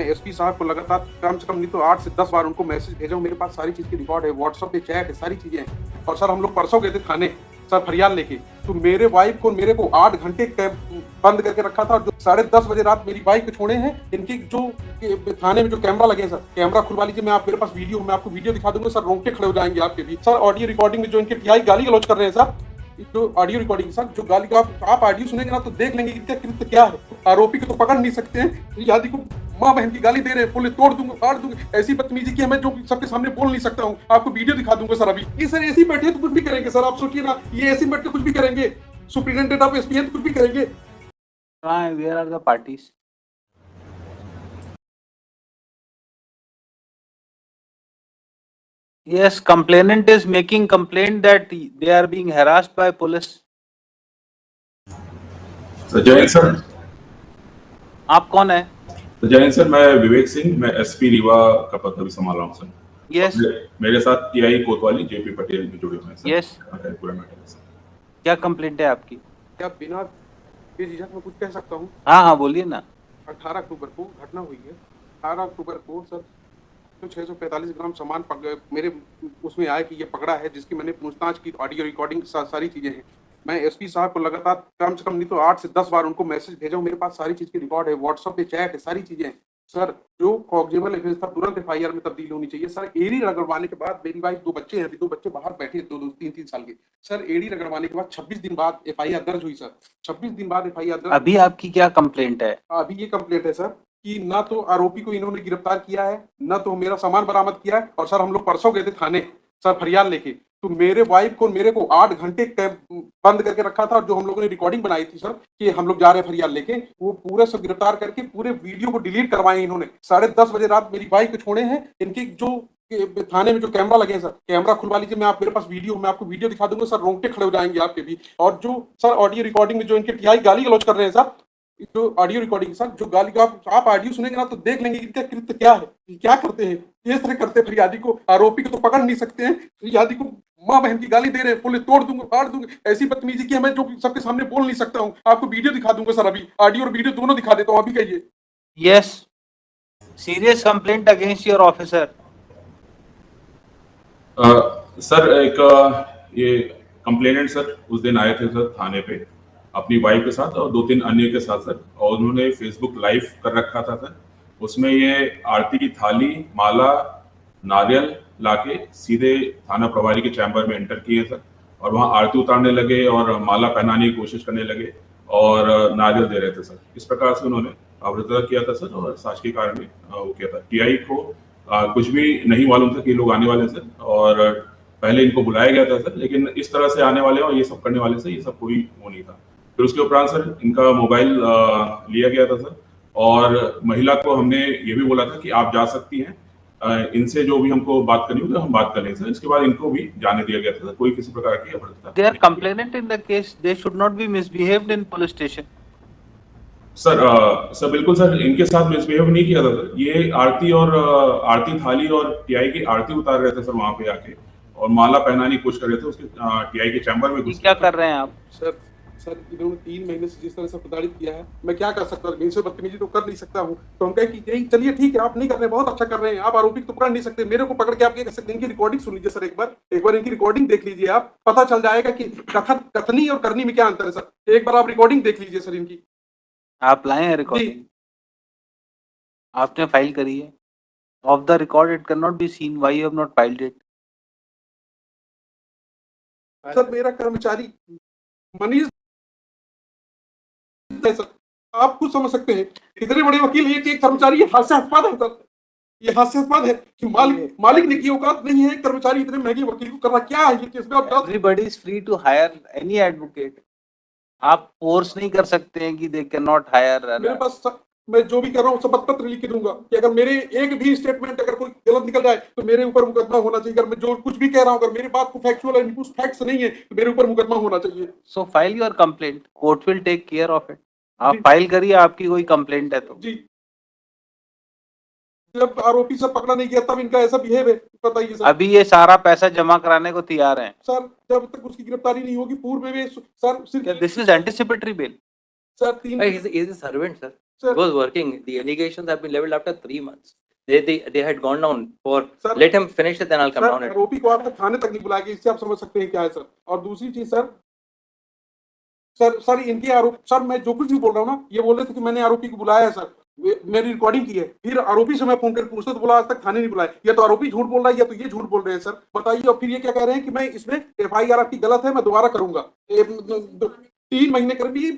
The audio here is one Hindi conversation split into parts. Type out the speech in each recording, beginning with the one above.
मैं एसपी साहब को लगातार कम से कम नहीं तो 8 से 10 बार उनको मैसेज भेजा हूँ। मेरे पास सारी चीज़ की रिकॉर्ड है, व्हाट्सएप पे चैट है, सारी चीज़ें हैं। और सर हम लोग परसों गए थे थाने सर फरियाद लेके, तो मेरे वाइफ को मेरे को 8 घंटे बंद करके रखा था। और जो 10:30 बजे रात मेरी बाइक को छोड़े हैं, इनकी जो थाने में जो कैमरा लगे हैं सर, कैमरा खुलवा लीजिए। मैं आप मेरे पास वीडियो, मैं आपको वीडियो दिखा दूंगा सर, रोंगटे खड़े हो जाएंगे आपके भी। सर ऑडियो रिकॉर्डिंग में जो इनके टीआई गाली गलौज कर रहे हैं सर, जो ऑडियो रिकॉर्डिंग सर, जो गाली का आप ऑडियो सुनेंगे ना तो देख लेंगे इनका कृत्य क्या है। आरोपी को तो पकड़ नहीं सकते हैं, यादी को माँ बहन की गाली दे रहे हैं, बोले तोड़ दूंगा, फाड़ दूंगा। ऐसी बदतमीजी की मैं जो सबके सामने बोल नहीं सकता हूँ। आपको वीडियो दिखा दूंगा सर अभी। ये सर ऐसी बैठे तो कुछ भी करेंगे सर, आप सोचिए ना, ये ऐसी बैठ के कुछ भी करेंगे। सुप्रिटेंडेंट ऑफ एसपी है तो कुछ भी करेंगे। Where are the parties? Yes, complainant is making complaint that they are being harassed by police. Jayant sir, आप कौन है? जयंत सर, मैं विवेक सिंह, मैं एसपी रीवा का पद अभी संभाल रहा हूँ सर। Yes. मेरे साथ टीआई कोतवाली जेपी पटेल भी जुड़े हुए हैं सर। Yes. पूरा मैटर है सर। क्या कंप्लेंट है आपकी? क्या बिना झिझक में कुछ कह सकता हूँ? हाँ बोलिए ना। 18 अक्टूबर को घटना हुई है। 18 अक्टूबर को सर 645 ग्राम सामान मेरे उसमें आया कि ये पकड़ा है, जिसकी मैंने पूछताछ की, ऑडियो रिकॉर्डिंग सारी चीज़ें हैं। मैं एसपी साहब को लगातार कम से कम नहीं तो 8 से 10 बार उनको मैसेज भेजा हूँ। मेरे पास सारी चीज़ की रिकॉर्ड है, व्हाट्सएप पे चैट है, सारी चीज़ें हैं। सर जो कॉग्निजेबल एविडेंस था तुरंत एफआईआर में तब्दील होनी चाहिए। सर एड़ी रगड़वाने के बाद, मेरी वाइफ 2 बच्चे हैं, अभी 2 बच्चे बाहर बैठे हैं, 3 साल के। सर एड़ी रगड़वाने के बाद 26 दिन बाद एफआईआर दर्ज हुई सर। 26 दिन बाद एफआईआर दर्ज। अभी आपकी क्या कंप्लेंट है? अभी ये कंप्लेंट है सर कि ना तो आरोपी को इन्होंने गिरफ्तार किया है, ना तो मेरा सामान बरामद किया है। और सर हम लोग परसों गए थे थाने सर फरियाद लेके, तो मेरे वाइफ को मेरे को 8 घंटे बंद करके रखा था। और जो हम लोगों ने रिकॉर्डिंग बनाई थी सर कि हम लोग जा रहे हैं फरियाद लेके, वो पूरे सब गिरफ्तार करके पूरे वीडियो को डिलीट करवाए इन्होंने। 10:30 बजे रात मेरी बाइक को छोड़े हैं, इनकी जो थाने में जो कैमरा लगे हैं सर, कैमरा खुलवा लीजिए। मैं आप मेरे पास वीडियो, मैं आपको वीडियो दिखा दूंगा सर, रोंगटे खड़े हो जाएंगे आपके भी। और जो सर ऑडियो रिकॉर्डिंग में जो इनके टीआई गाली गलौज कर रहे हैं सर, जो ऑडियो रिकॉर्डिंग सर, जो गाली का आप ऑडियो सुनेंगे ना तो देख लेंगे इनका कृत्य क्या है, क्या करते हैं, किस तरह करते हैं फरियादी को। आरोपी को तो पकड़ नहीं सकते हैं, फरियादी को माँ बहन की गाली दे रहे हैं, बोले तोड़ दूंगा, फाड़ दूंगा। ऐसी बदतमीजी की मैं जो सबके सामने बोल नहीं सकता हूँ। आपको वीडियो दिखा दूंगा सर अभी, ऑडियो और वीडियो दोनों दिखा देता हूँ, अभी कहिए। Yes. Serious complaint against your officer. Sir एक ये कंप्लेनेंट सर उस दिन आए थे सर थाने पे अपनी वाइफ के साथ और 2-3 अन्य के साथ सर, और उन्होंने फेसबुक लाइव कर रखा था सर। उसमें ये आरती की थाली, माला, नारियल लाके सीधे थाना प्रभारी के चैम्बर में एंटर किए सर, और वहाँ आरती उतारने लगे और माला पहनाने की कोशिश करने लगे और नारियल दे रहे थे सर। इस प्रकार से उन्होंने अवरुद्ध किया था सर, और साक्ष्य के कारण में वो किया था। टीआई को कुछ भी नहीं मालूम था कि लोग आने वाले हैं सर, और पहले इनको बुलाया गया था सर, लेकिन इस तरह से आने वाले और ये सब करने वाले से ये सब कोई वो नहीं था। फिर उसके उपरांत सर इनका मोबाइल लिया गया था सर, और महिला को हमने ये भी बोला था कि आप जा सकती हैं, इनसे जो भी हमको बात करनी होगी हम बात कर लेंगे सर। इसके बाद इनको भी जाने दिया गया था सर, कोई किसी प्रकार की अभद्रता। They are complainant in the case. They should not be misbehaved in police station. Sir बिल्कुल सर, इनके साथ मिसबिहेव नहीं किया था सर। ये आरती और आरती थाली और टीआई की आरती उतार रहे थे सर वहां पे आके, और माला पहनाने की कोशिश कर रहे थे उसके टीआई के चैम्बर में घुस। क्या कर रहे हैं आप? सर इन्होंने 3 महीने से जिस तरह से प्रताड़ित किया है, मैं क्या कर सकता हूँ? इनसे बदतमीजी तो कर नहीं सकता हूँ। तो हम कहें कि यही चलिए ठीक है, आप नहीं कर रहे, बहुत अच्छा कर रहे हैं, आप आरोपी को तो पकड़ नहीं सकते, मेरे को पकड़ के आप ये कर सकते हैं। इनकी रिकॉर्डिंग सुन लीजिए सर, एक बार इनकी रिकॉर्डिंग देख लीजिए, आप पता चल जाएगा कि कथनी और करनी में क्या अंतर है सर। एक बार आप रिकॉर्डिंग देख लीजिए सर इनकी। आप लाए हैं रिकॉर्डिंग? आपने फाइल करी है? Of the record it can not be seen, why you have not filed it? Sir मेरा कर्मचारी मनीष सर, आप खुद समझ सकते हैं, इतने बड़े वकील है कि एक कर्मचारी, ये हास्यास्पद है सर, ये हास्यास्पद है कि मालिक ने की औकात नहीं है कर्मचारी इतने महंगे वकील को करना। क्या है ये केस में? Everybody is free to hire any advocate. आप फोर्स नहीं कर सकते हैं कि दे कैन नॉट हायर। मेरे पास मैं जो भी कर रहा हूँ सब पत्र लिख के दूंगा कि अगर मेरे एक भी स्टेटमेंट अगर कोई गलत निकल जाए तो मेरे ऊपर मुकदमा होना चाहिए। अगर मैं जो कुछ भी कह रहा हूँ, अगर मेरी बात को फैक्चुअल है, कुछ फैक्ट्स नहीं है, तो मेरे ऊपर मुकदमा होना चाहिए। So file your complaint, court will take care of it. आप फाइल करिए, आपकी कोई कंप्लेंट है तो। जी, जब आरोपी सर पकड़ा नहीं गया तब इनका ऐसा बिहेव है, बताइए सर। अभी ये सारा पैसा जमा कराने को तैयार हैं सर, जब तक उसकी गिरफ्तारी नहीं होगी। पूर्व में sir this is anticipatory bell sir. 3 He is a servant, sir. Sir, He was working. The allegations have been leveled after 3 months. They had gone down for. Sir, Let him finish it, then I'll come sir down. आरोपी को आप तक थाने तक नहीं बुलाएंगे, इससे आप समझ सकते हैं क्या है सर। और दूसरी चीज सर इनके आरोप, सर मैं जो कुछ भी बोल रहा हूँ ना, ये बोल रहे थे कि मैंने आरोपी को बुलाया है सर, मेरी रिकॉर्डिंग की है। फिर आरोपी से मैं फोन करके पूछता तो बोला आज तक थाने नहीं बुलाया। या तो आरोपी झूठ बोल रहा है या तो ये झूठ बोल रहे हैं सर, बताइए। और फिर ये क्या कह रहे हैं कि मैं इसमें FIR आपकी गलत है, मैं दोबारा करूंगा। 3 महीने कर भी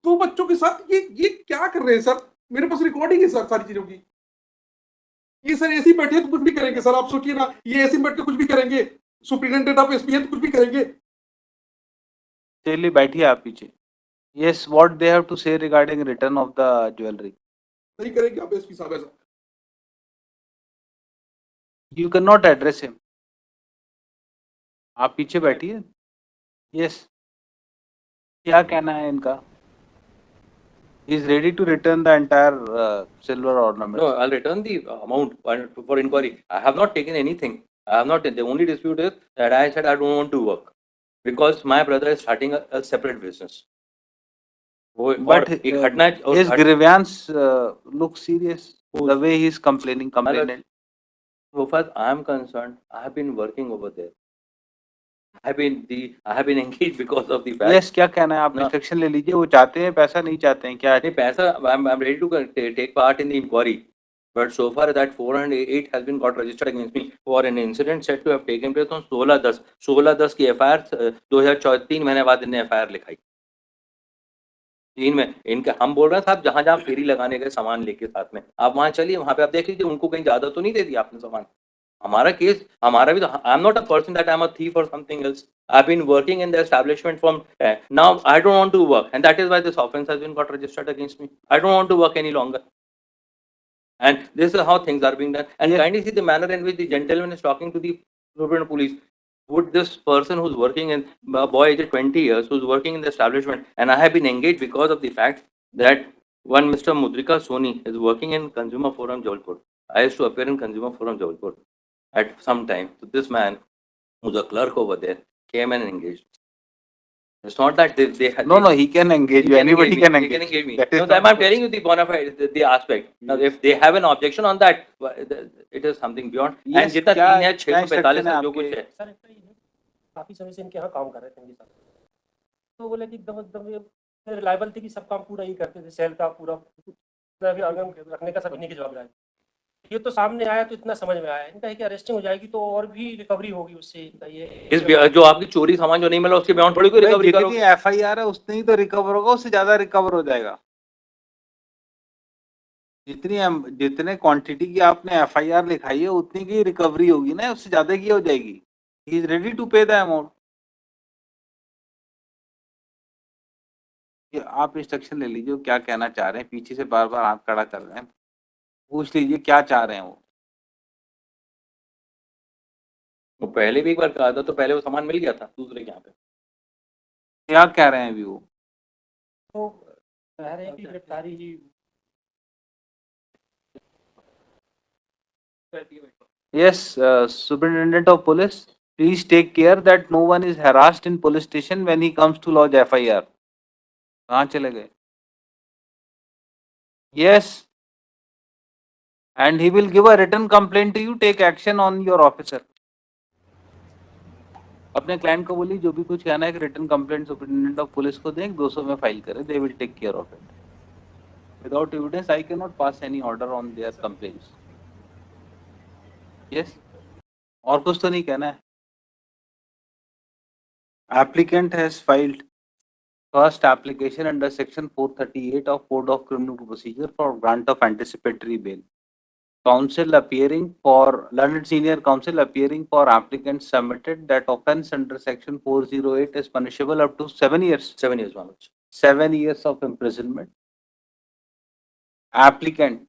2 बच्चों के साथ ये क्या कर रहे हैं सर। मेरे पास रिकॉर्डिंग है सर सारी चीजों की। ये सर ऐसे ही बैठे तो कुछ भी करेंगे सर, आप सोचिए ना, ये ऐसे बैठ के कुछ भी करेंगे। सुप्रिंटेंडेंट ऑफ SP है तो कुछ भी करेंगे। चलिए बैठिए आप पीछे। Yes, what they have to say regarding return of the jewelry? नहीं करेंगे आप SP साहब ऐसा। You cannot address him. आप पीछे बैठिए। Yes. क्या कहना है इनका? He is ready to return the entire silver ornament. No, I'll return the amount for inquiry. I have not taken anything. I have not. The only dispute is that I said I don't want to work because my brother is starting a separate business. But his grievance looks serious. The way he is complaining. So far I am concerned, I have been working over there. I have been engaged because of the fact. Yes, क्या कहना है आप? इंस्ट्रक्शन ले लीजिए। वो चाहते हैं पैसा, नहीं चाहते हैं क्या? नहीं पैसा, I'm ready to take part in the inquiry, but so far that 408 has been got registered against me for an incident said to have taken place on 16/10 की FIR 2003 महीने बाद इन्हें FIR लिखाई। 3 में इनका हम बोल रहे हैं साहब, जहाँ फेरी लगाने गए सामान लेके साथ में, आप वहाँ चलिए, वहाँ पे आप देख लीजिए उनको कहीं ज्यादा तो नहीं दे दिया आपने सामान। हमारा केस, हमारा भी तो, I am not a person that I am a thief और something else. I have been working in the establishment from now. I don't want to work and that is why this offence has been got registered against me. I don't want to work any longer and this is how things are being done. And Yes. kindly see the manner in which the gentleman is talking to the Superintendent Police. Would this person who's working in a boy aged 20 years who's working in the establishment, and I have been engaged because of the fact that one Mr. Mudrika Soni is working in Consumer Forum Jabalpur. I used to appear in Consumer Forum Jabalpur at some time. So this man, who's a clerk over there, came and engaged. It's not that they had. No, he can engage you. Anybody can engage. He can engage me. That is No, not I'm telling you the bona fide, the aspect. Now, if they have an objection on that, it is something beyond. Yes, And जितना क्या- 3 है, 645 क्या है, जो आपके- कुछ है। सर काफी समय से इनके यहाँ काम कर रहे थे इनके साथ, तो बोले कि एकदम रिलायबल थे कि सब काम पूरा ही करते थे, सेल का पूरा रखने का सब इन्हीं की जवाबदारी। ये तो सामने आया तो इतना समझ में आया इनका है कि अरेस्टिंग हो जाएगी तो और भी रिकवरी होगी उससे। इस जो आपकी चोरी सामान जो नहीं मिला उसके बयान थोड़ी कोई रिकवरी करो। जितनी FIR है उतनी ही तो रिकवर होगा, उससे ज्यादा रिकवर हो जाएगा। जितने क्वांटिटी की आपने FIR लिखाई है उतनी की रिकवरी होगी ना, उससे ज्यादा की हो जाएगी। ही इज रेडी टू पे द अमाउंट। आप इंस्ट्रक्शन ले लीजिए क्या कहना चाह रहे हैं। पीछे से बार बार हाथ खड़ा कर रहे हैं, पूछ लीजिए क्या चाह रहे हैं वो पहले भी एक बार कहा था, तो पहले वो सामान मिल गया था दूसरे के यहाँ पे। क्या कह रहे हैं अभी वो? तो कह रहे हैं कि गिरफ्तारी ही। Yes, Superintendent of Police, please take care that no one is harassed in police station when he comes to lodge FIR. कहाँ चले गए? Yes, and he will give a written complaint to you. Take action on your officer. अपने क्लाइंट को बोलिए जो भी कुछ कहना है कि return complaint superintendent of police को दें, 200 में फाइल करें. They will take care of it. Without evidence, I cannot pass any order on their complaints. Yes. और कुछ तो नहीं कहना है. Applicant has filed first application under section 438 of Code of Criminal Procedure for grant of anticipatory bail. Counsel appearing for learned senior counsel appearing for applicant submitted that offence under section 408 is punishable up to 7 years. 7 years, Manoj. 7 years of imprisonment. Applicant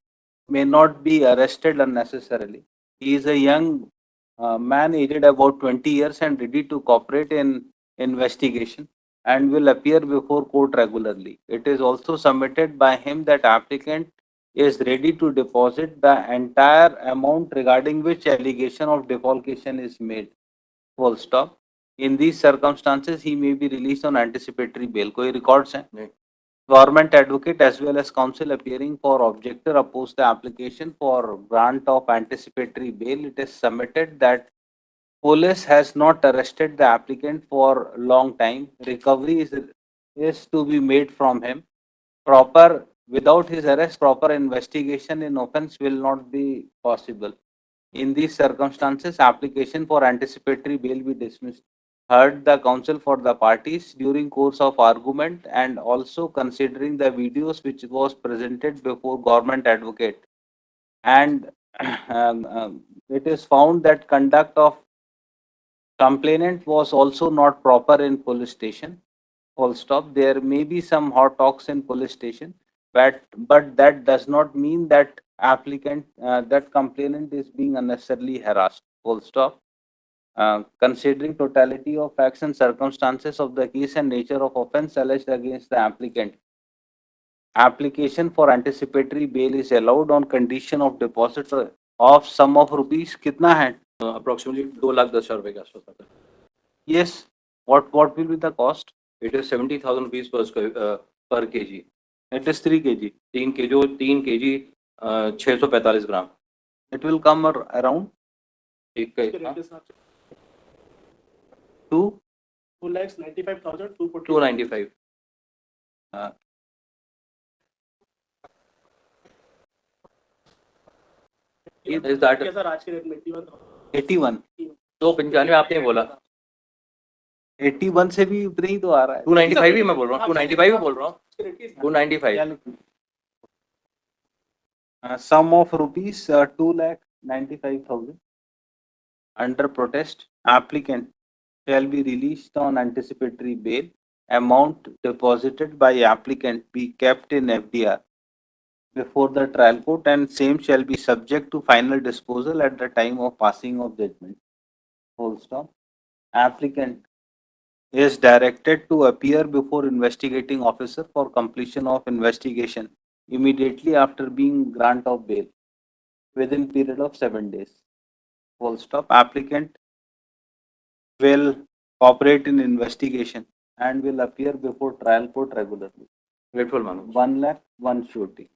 may not be arrested unnecessarily. He is a young man aged about 20 years and ready to cooperate in investigation and will appear before court regularly. It is also submitted by him that applicant is ready to deposit the entire amount regarding which allegation of defalcation is made. Full stop. In these circumstances, he may be released on anticipatory bail. कोई records हैं? नहीं. Government advocate as well as counsel appearing for objector oppose the application for grant of anticipatory bail. It is submitted that police has not arrested the applicant for long time. Recovery is to be made from him. Without his arrest, proper investigation in offense will not be possible. In these circumstances, application for anticipatory bail be dismissed. Heard the counsel for the parties during course of argument and also considering the videos which was presented before government advocate, and it is found that conduct of complainant was also not proper in police station. Full stop. There may be some hot talks in police station, but that does not mean that that complainant is being unnecessarily harassed. Full stop. Considering totality of facts and circumstances of the case and nature of offense alleged against the applicant, application for anticipatory bail is allowed on condition of deposit of sum of rupees. कितना है? Approximately 2,10,000 रुपए के आसपास आता है. Yes. What will be the cost? It is 70,000 rupees per kg. It is 3 kg. 3 kg 645 gram. It will come around एक का 295. Is that 81. 295 आपने बोला. 81 से भी उतना ही तो आ रहा है. 295 ही मैं बोल रहा हूँ. 295 ही बोल रहा हूँ. 295. Sum of rupees 2,95,000 under protest. Applicant shall be released on anticipatory bail. Amount deposited by applicant be kept in FDR before the trial court, and same shall be subject to final disposal at the time of passing of judgment. Full stop. Applicant is directed to appear before investigating officer for completion of investigation immediately after being grant of bail within period of 7 days. Full stop. Applicant will cooperate in investigation and will appear before trial court regularly. Grateful Manu. 1 lakh, 1 surety.